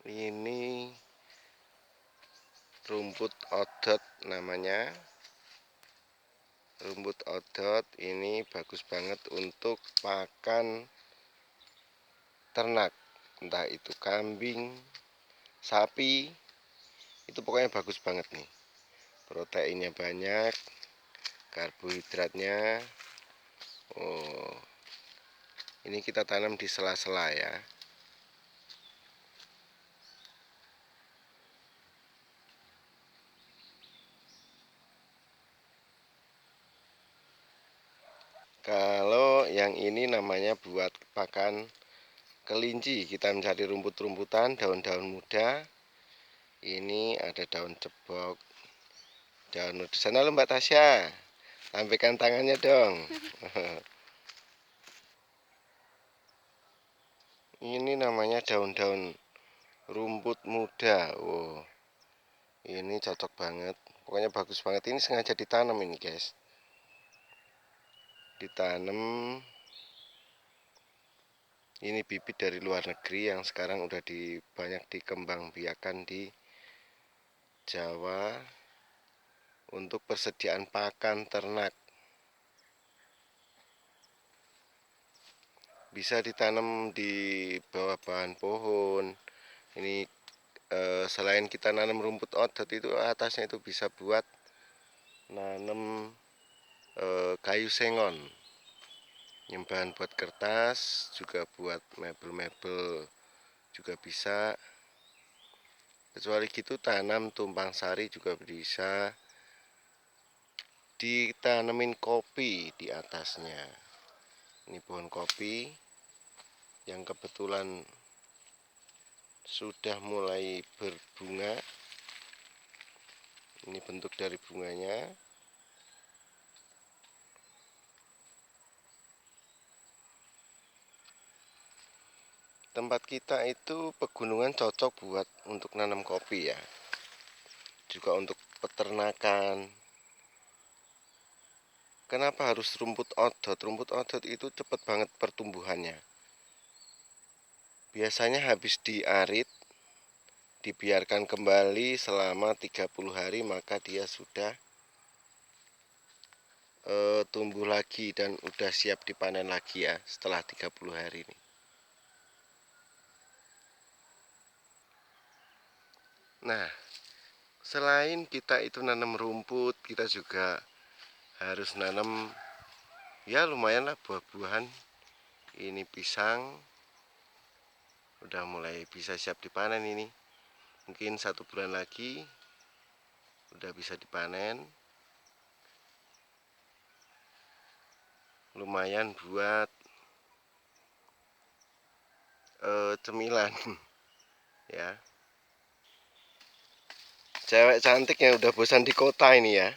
Ini rumput odot namanya. Rumput odot ini bagus banget untuk pakan ternak, entah itu kambing, sapi, itu pokoknya bagus banget nih. Proteinnya banyak, karbohidratnya. Oh, ini kita tanam di sela-sela ya. Kalau yang ini namanya buat pakan kelinci, kita mencari rumput-rumputan, daun-daun muda. Ini ada daun cebok, daun di sana lo Mbak Tasya. Sampaikan tangannya dong. Ini namanya daun-daun rumput muda. Oh, ini cocok banget. Pokoknya bagus banget. Ini sengaja ditanam ini, guys. Ditanam. Ini bibit dari luar negeri yang sekarang udah banyak dikembangbiakan di Jawa untuk persediaan pakan ternak. Bisa ditanam di bawah bahan pohon. Ini selain kita nanam rumput odot itu atasnya itu bisa buat nanam kayu sengon. Nyembahan buat kertas, juga buat mebel-mebel juga bisa. Kecuali gitu tanam tumpang sari juga bisa. Ditanemin kopi di atasnya. Ini pohon kopi yang kebetulan sudah mulai berbunga. Ini bentuk dari bunganya. Tempat kita itu pegunungan cocok buat untuk nanam kopi ya. Juga untuk peternakan. Kenapa harus rumput odot? Rumput odot itu cepat banget pertumbuhannya. Biasanya habis diarit, dibiarkan kembali selama 30 hari, maka dia sudah tumbuh lagi dan udah siap dipanen lagi ya setelah 30 hari ini. Nah, selain kita itu nanam rumput, kita juga harus nanam ya lumayan lah buah-buahan. Ini pisang udah mulai bisa siap dipanen ini. Mungkin 1 bulan lagi udah bisa dipanen. Lumayan buat cemilan ya. Cewek cantik yang udah bosan di kota ini ya.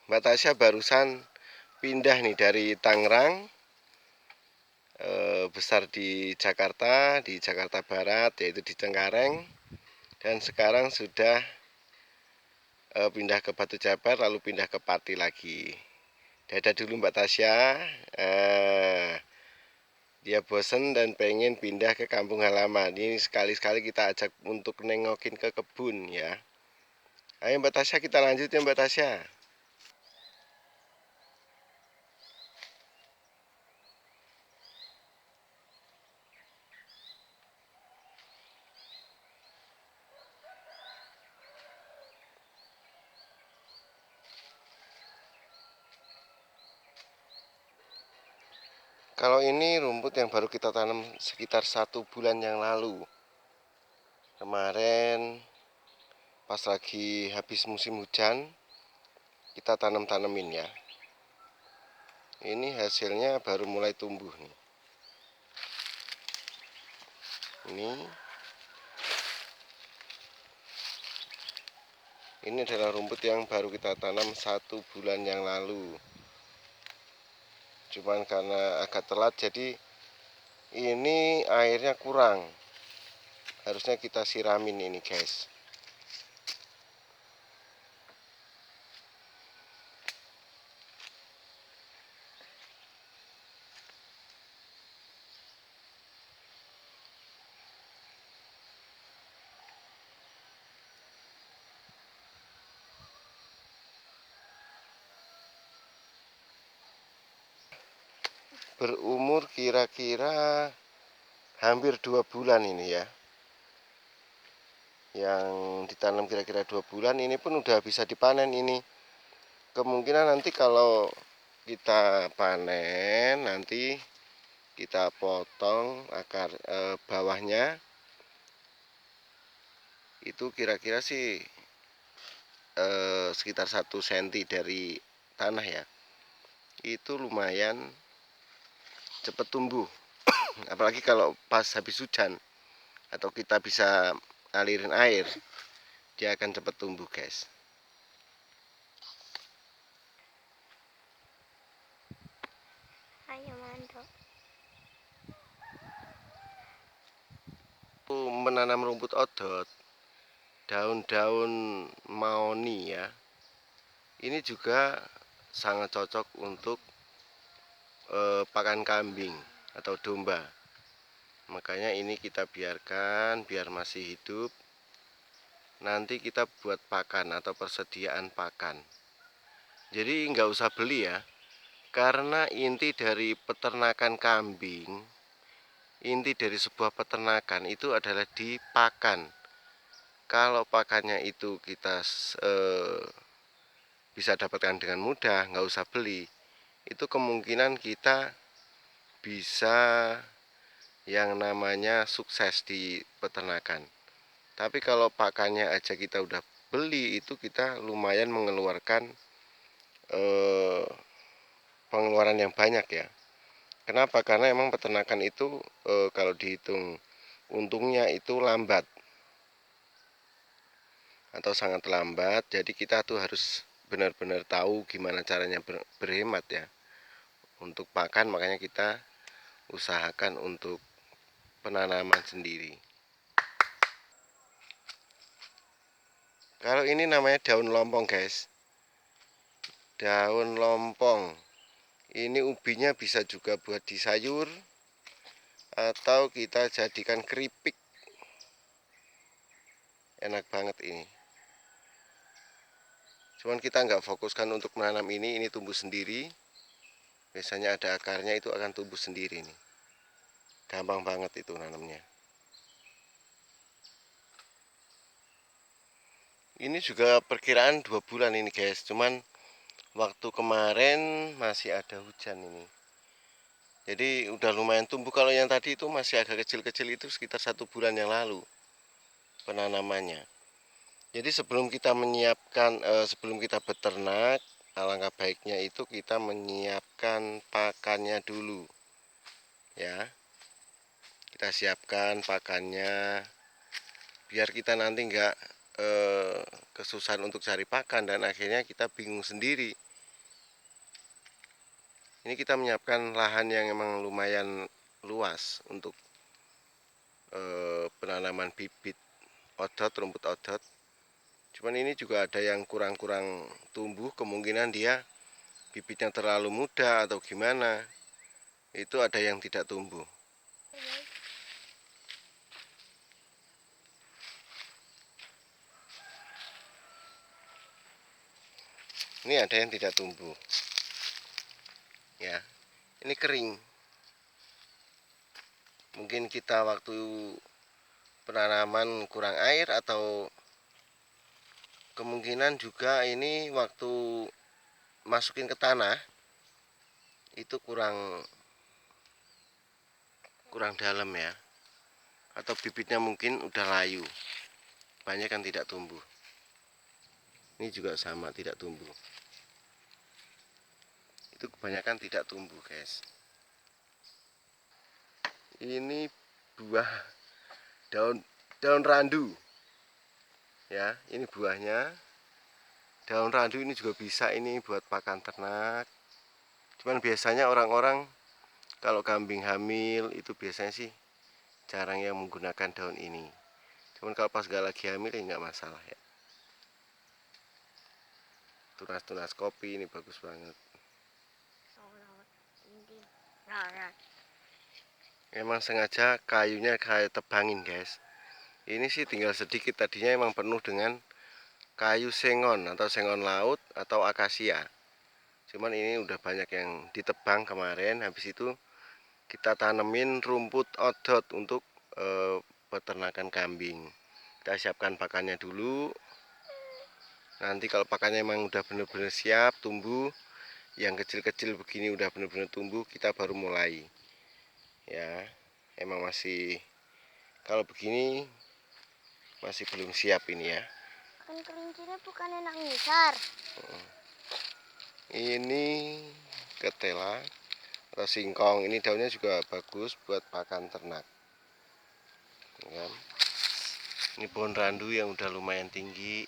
Mbak Tasya barusan pindah nih dari Tangerang, besar di Jakarta Barat, yaitu di Cengkareng, dan sekarang sudah pindah ke Batu Jabar, lalu pindah ke Pati lagi. Dadah dulu Mbak Tasya. Dia bosen dan pengen pindah ke kampung halaman. Ini sekali-sekali kita ajak untuk nengokin ke kebun ya. Ayo Mbak Tasya, kita lanjut ya Mbak Tasya. Kalau ini rumput yang baru kita tanam sekitar 1 bulan yang lalu. Kemarin pas lagi habis musim hujan, kita tanam-tanemin ya. Ini hasilnya baru mulai tumbuh nih. Ini adalah rumput yang baru kita tanam 1 bulan yang lalu. Cuman karena agak telat jadi ini airnya kurang. Harusnya kita siramin ini guys. berumur kira-kira hampir 2 bulan ini ya. Yang ditanam kira-kira 2 bulan ini pun udah bisa dipanen ini. Kemungkinan nanti kalau kita panen, nanti kita potong akar bawahnya itu kira-kira sih sekitar 1 cm dari tanah ya. Itu lumayan cepat tumbuh. Apalagi kalau pas habis hujan atau kita bisa alirin air, dia akan cepat tumbuh, guys. Ayo mantap. Menanam rumput odot, daun-daun mahoni ya. Ini juga sangat cocok untuk pakan kambing atau domba. Makanya ini kita biarkan biar masih hidup. Nanti kita buat pakan atau persediaan pakan. Jadi nggak usah beli ya. Karena inti dari peternakan kambing, inti dari sebuah peternakan itu adalah di pakan. Kalau pakannya itu kita bisa dapatkan dengan mudah, nggak usah beli, itu kemungkinan kita bisa yang namanya sukses di peternakan. Tapi kalau pakannya aja kita udah beli, itu kita lumayan mengeluarkan pengeluaran yang banyak ya. Kenapa? Karena emang peternakan itu kalau dihitung untungnya itu lambat atau sangat lambat. Jadi kita tuh harus benar-benar tahu gimana caranya berhemat ya. Untuk pakan makanya kita usahakan untuk penanaman sendiri. Kalau ini namanya daun lompong, guys. Daun lompong. Ini ubinya bisa juga buat di sayur atau kita jadikan keripik. Enak banget ini. Cuman kita nggak fokuskan untuk menanam ini tumbuh sendiri. Biasanya ada akarnya, itu akan tumbuh sendiri nih. Gampang banget itu nanamnya. Ini juga perkiraan 2 bulan ini, guys. Cuman waktu kemarin masih ada hujan ini. Jadi udah lumayan tumbuh. Kalau yang tadi itu masih agak kecil-kecil, itu sekitar 1 bulan yang lalu penanamannya. Jadi sebelum kita menyiapkan, sebelum kita beternak, alangkah baiknya itu kita menyiapkan pakannya dulu, ya. Kita siapkan pakannya, biar kita nanti nggak kesusahan untuk cari pakan dan akhirnya kita bingung sendiri. Ini kita menyiapkan lahan yang emang lumayan luas untuk penanaman bibit odot, rumput odot. Cuman ini juga ada yang kurang-kurang tumbuh, kemungkinan dia bibitnya terlalu muda atau gimana. Itu ada yang tidak tumbuh. Ini ada yang tidak tumbuh. Ya, ini kering. Mungkin kita waktu penanaman kurang air atau kemungkinan juga ini waktu masukin ke tanah itu kurang dalam ya, atau bibitnya mungkin udah layu, banyak yang tidak tumbuh. Ini juga sama, tidak tumbuh. Itu kebanyakan tidak tumbuh, guys. Ini buah daun randu ya, ini buahnya. Daun randu ini juga bisa ini buat pakan ternak. Cuman biasanya orang-orang kalau kambing hamil itu biasanya sih jarang yang menggunakan daun ini. Cuman kalau pas gak lagi hamil ya nggak masalah ya. Tunas-tunas kopi ini bagus banget. Emang sengaja kayunya kayak tebangin, guys. Ini sih tinggal sedikit, tadinya emang penuh dengan kayu sengon atau sengon laut atau akasia. Cuman ini udah banyak yang ditebang kemarin, habis itu kita tanemin rumput odot untuk peternakan kambing. Kita siapkan pakannya dulu. Nanti kalau pakannya memang udah benar-benar siap tumbuh, yang kecil-kecil begini udah benar-benar tumbuh, kita baru mulai. Ya, emang masih kalau begini masih belum siap ini ya. Kan kelincinya bukan enak ngisar. Ini ketela atau singkong. Ini daunnya juga bagus buat pakan ternak. Ya. Ini pohon randu yang udah lumayan tinggi,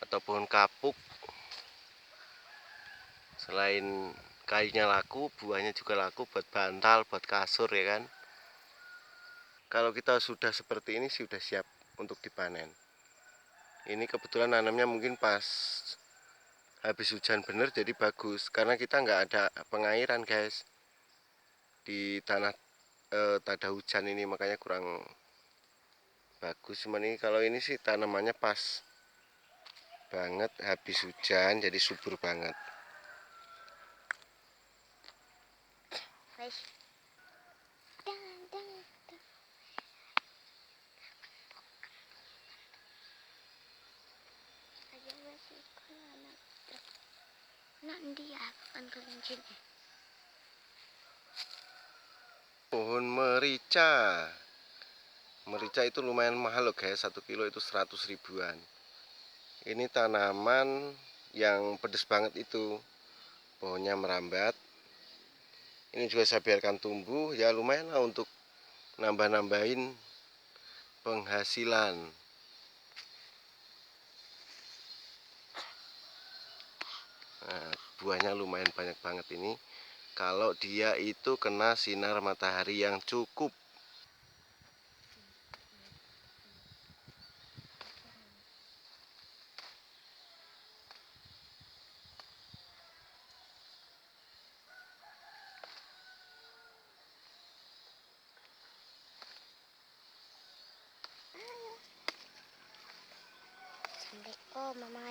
atau pohon kapuk. Selain kayunya laku, buahnya juga laku buat bantal, buat kasur ya kan. Kalau kita sudah seperti ini sih sudah siap untuk dipanen. Ini kebetulan nanamnya mungkin pas habis hujan bener, jadi bagus karena kita nggak ada pengairan guys di tanah tada hujan ini, makanya kurang bagus. Cuman ini kalau ini sih tanamannya pas banget habis hujan, jadi subur banget. Guys. Kan kelincinya. Pohon merica. Merica itu lumayan mahal loh guys, 1 kilo itu 100 ribuan. Ini tanaman yang pedes banget itu. Pohonnya merambat. Ini juga saya biarkan tumbuh, ya lumayan lah untuk nambah-nambahin penghasilan. Nah, buahnya lumayan banyak banget ini. Kalau dia itu kena sinar matahari yang cukup. Assalamualaikum, Mama.